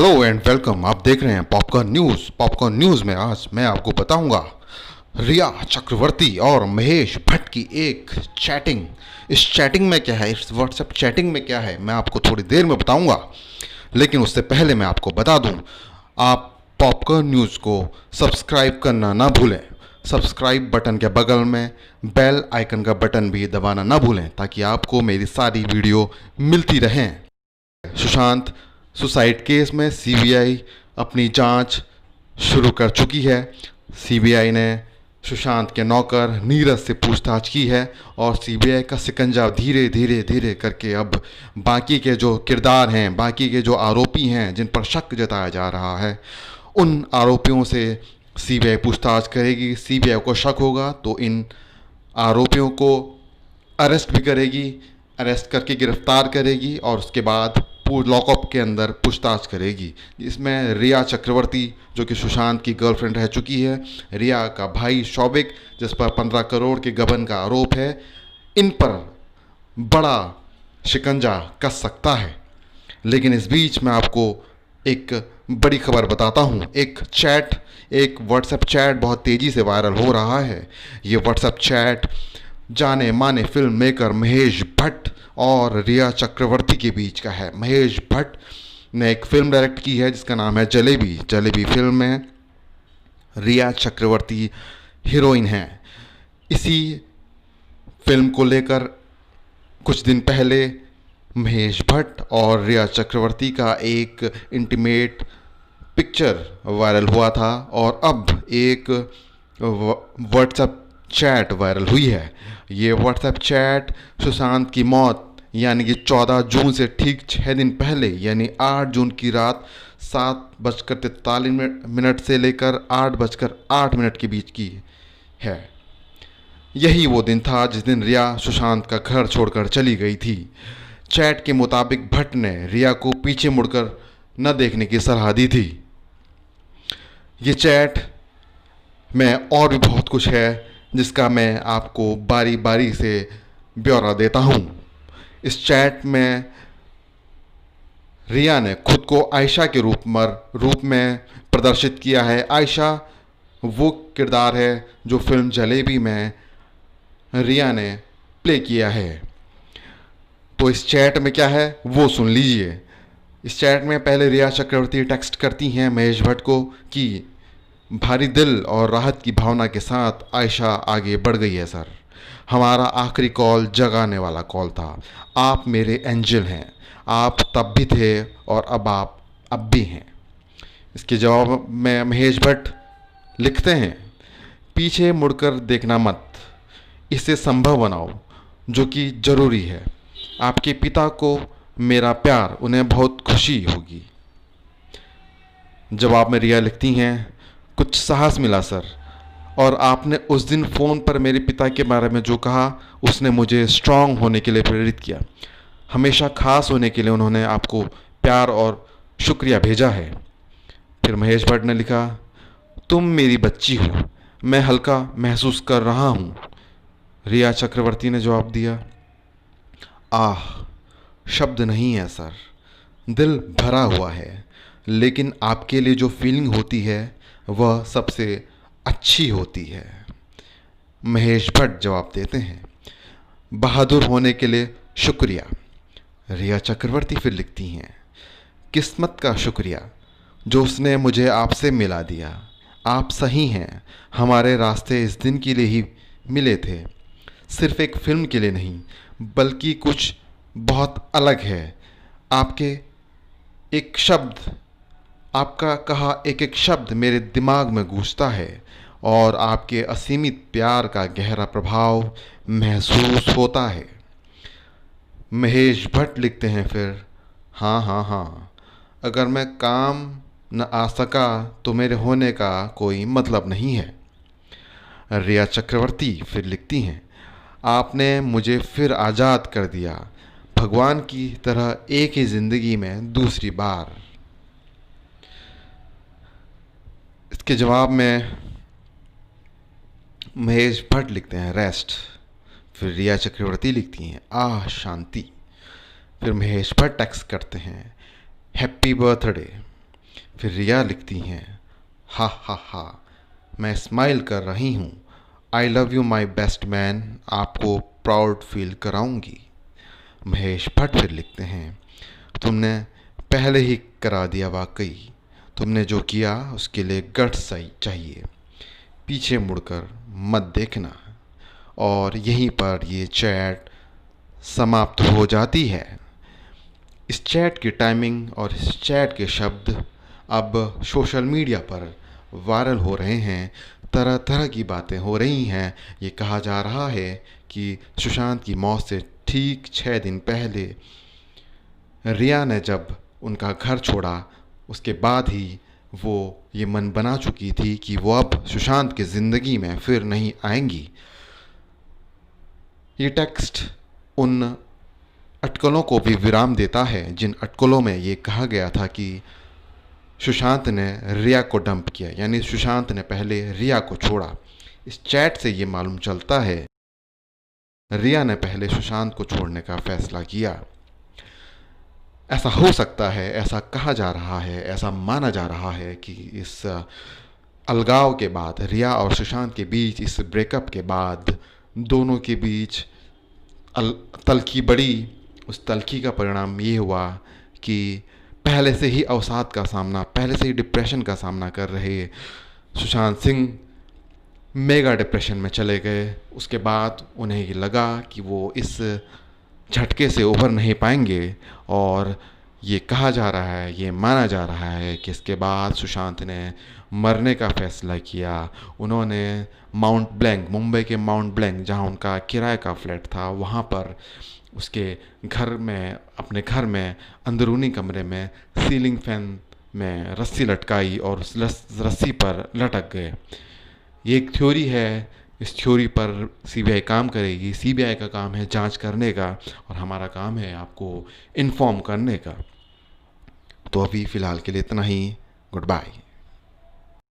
Hello and welcome. आप देख रहे हैं पॉपकॉर्न न्यूज़। पॉपकॉर्न न्यूज़ में आज मैं आपको बताऊंगा रिया चक्रवर्ती और महेश भट्ट की एक चैटिंग। इस चैटिंग में क्या है, इस व्हाट्सएप चैटिंग में क्या है, मैं आपको थोड़ी देर में बताऊंगा। लेकिन उससे पहले मैं आपको बता दूं, आप पॉपकॉर्न न्यूज़ को सब्सक्राइब करना ना भूलें। सब्सक्राइब बटन के बगल में बेल आइकन का बटन भी दबाना ना भूलें ताकि आपको मेरी सारी वीडियो मिलती रहें। सुशांत सुसाइड केस में सीबीआई अपनी जांच शुरू कर चुकी है। सीबीआई ने सुशांत के नौकर नीरज से पूछताछ की है और सीबीआई का शिकंजा धीरे धीरे धीरे करके अब बाकी के जो किरदार हैं, बाकी के जो आरोपी हैं जिन पर शक जताया जा रहा है, उन आरोपियों से सीबीआई पूछताछ करेगी। सीबीआई को शक होगा तो इन आरोपियों को अरेस्ट भी करेगी, अरेस्ट करके गिरफ्तार करेगी और उसके बाद लॉकअप के अंदर पूछताछ करेगी। इसमें रिया चक्रवर्ती जो कि सुशांत की गर्लफ्रेंड रह चुकी है, रिया का भाई शौविक जिस पर 15 करोड़ के गबन का आरोप है, इन पर बड़ा शिकंजा कस सकता है। लेकिन इस बीच मैं आपको एक बड़ी खबर बताता हूँ। एक व्हाट्सएप चैट बहुत तेज़ी से वायरल हो रहा है। ये व्हाट्सएप चैट जाने माने फिल्म मेकर महेश भट्ट और रिया चक्रवर्ती के बीच का है। महेश भट्ट ने एक फिल्म डायरेक्ट की है जिसका नाम है जलेबी। जलेबी फिल्म में रिया चक्रवर्ती हीरोइन हैं। इसी फिल्म को लेकर कुछ दिन पहले महेश भट्ट और रिया चक्रवर्ती का एक इंटीमेट पिक्चर वायरल हुआ था और अब एक व्हाट्सएप चैट वायरल हुई है। ये व्हाट्सएप चैट सुशांत की मौत यानी कि 14 जून से ठीक 6 दिन पहले यानी 8 जून की रात 7:43 से लेकर 8:08 के बीच की है। यही वो दिन था जिस दिन रिया सुशांत का घर छोड़कर चली गई थी। चैट के मुताबिक भट्ट ने रिया को पीछे मुड़कर न देखने की सलाह दी थी। ये चैट में और भी बहुत कुछ है जिसका मैं आपको बारी बारी से ब्यौरा देता हूँ। इस चैट में रिया ने खुद को आयशा के रूप में प्रदर्शित किया है। आयशा वो किरदार है जो फिल्म जलेबी में रिया ने प्ले किया है। तो इस चैट में क्या है वो सुन लीजिए। इस चैट में पहले रिया चक्रवर्ती टेक्स्ट करती हैं महेश भट्ट को कि भारी दिल और राहत की भावना के साथ आयशा आगे बढ़ गई है सर। हमारा आखिरी कॉल जगाने वाला कॉल था। आप मेरे एंजल हैं। आप तब भी थे और अब भी हैं। इसके जवाब में महेश भट्ट लिखते हैं, पीछे मुड़कर देखना मत, इसे संभव बनाओ जो कि ज़रूरी है। आपके पिता को मेरा प्यार, उन्हें बहुत खुशी होगी। जवाब में रिया लिखती हैं, कुछ साहस मिला सर, और आपने उस दिन फ़ोन पर मेरे पिता के बारे में जो कहा उसने मुझे स्ट्रांग होने के लिए प्रेरित किया। हमेशा खास होने के लिए उन्होंने आपको प्यार और शुक्रिया भेजा है। फिर महेश भट्ट ने लिखा, तुम मेरी बच्ची हो, मैं हल्का महसूस कर रहा हूँ। रिया चक्रवर्ती ने जवाब दिया, आह, शब्द नहीं है सर, दिल भरा हुआ है, लेकिन आपके लिए जो फीलिंग होती है वह सबसे अच्छी होती है। महेश भट्ट जवाब देते हैं, बहादुर होने के लिए शुक्रिया। रिया चक्रवर्ती फिर लिखती हैं, किस्मत का शुक्रिया जो उसने मुझे आपसे मिला दिया। आप सही हैं, हमारे रास्ते इस दिन के लिए ही मिले थे, सिर्फ एक फिल्म के लिए नहीं बल्कि कुछ बहुत अलग है। आपका कहा एक एक शब्द मेरे दिमाग में गूंजता है और आपके असीमित प्यार का गहरा प्रभाव महसूस होता है। महेश भट्ट लिखते हैं फिर, हाँ, अगर मैं काम न आ सका तो मेरे होने का कोई मतलब नहीं है। रिया चक्रवर्ती फिर लिखती हैं, आपने मुझे फिर आज़ाद कर दिया, भगवान की तरह एक ही ज़िंदगी में दूसरी बार। इसके जवाब में महेश भट्ट लिखते हैं, रेस्ट। फिर रिया चक्रवर्ती लिखती हैं, आह शांति। फिर महेश भट्ट टेक्स्ट करते हैं, हैप्पी बर्थडे। फिर रिया लिखती हैं, हा हा हा, मैं स्माइल कर रही हूँ, I love you my best man, आपको प्राउड फील कराऊंगी। महेश भट्ट फिर लिखते हैं, तुमने पहले ही करा दिया वाकई, तुमने जो किया उसके लिए गट्स चाहिए, पीछे मुड़कर मत देखना। और यहीं पर ये चैट समाप्त हो जाती है। इस चैट की टाइमिंग और इस चैट के शब्द अब सोशल मीडिया पर वायरल हो रहे हैं, तरह तरह की बातें हो रही हैं। ये कहा जा रहा है कि सुशांत की मौत से ठीक 6 दिन पहले रिया ने जब उनका घर छोड़ा, उसके बाद ही वो ये मन बना चुकी थी कि वो अब सुशांत की ज़िंदगी में फिर नहीं आएंगी। ये टेक्स्ट उन अटकलों को भी विराम देता है जिन अटकलों में ये कहा गया था कि सुशांत ने रिया को डंप किया, यानी सुशांत ने पहले रिया को छोड़ा। इस चैट से ये मालूम चलता है रिया ने पहले सुशांत को छोड़ने का फैसला किया। ऐसा हो सकता है, ऐसा कहा जा रहा है, ऐसा माना जा रहा है कि इस अलगाव के बाद, रिया और सुशांत के बीच इस ब्रेकअप के बाद दोनों के बीच तल्खी बढ़ी। उस तल्खी का परिणाम ये हुआ कि पहले से ही अवसाद का सामना, पहले से ही डिप्रेशन का सामना कर रहे सुशांत सिंह मेगा डिप्रेशन में चले गए। उसके बाद उन्हें ये लगा कि वो इस झटके से उभर नहीं पाएंगे, और ये कहा जा रहा है, ये माना जा रहा है कि इसके बाद सुशांत ने मरने का फ़ैसला किया। उन्होंने माउंट ब्लैंक, मुंबई के माउंट ब्लैंक, जहाँ उनका किराए का फ्लैट था, वहाँ पर उसके घर में, अपने घर में अंदरूनी कमरे में सीलिंग फैन में रस्सी लटकाई और उस रस्सी पर लटक गए। ये एक थ्योरी है, इस थ्योरी पर सीबीआई काम करेगी। सीबीआई का काम है जांच करने का, और हमारा काम है आपको इन्फॉर्म करने का। तो अभी फ़िलहाल के लिए इतना ही। Good bye.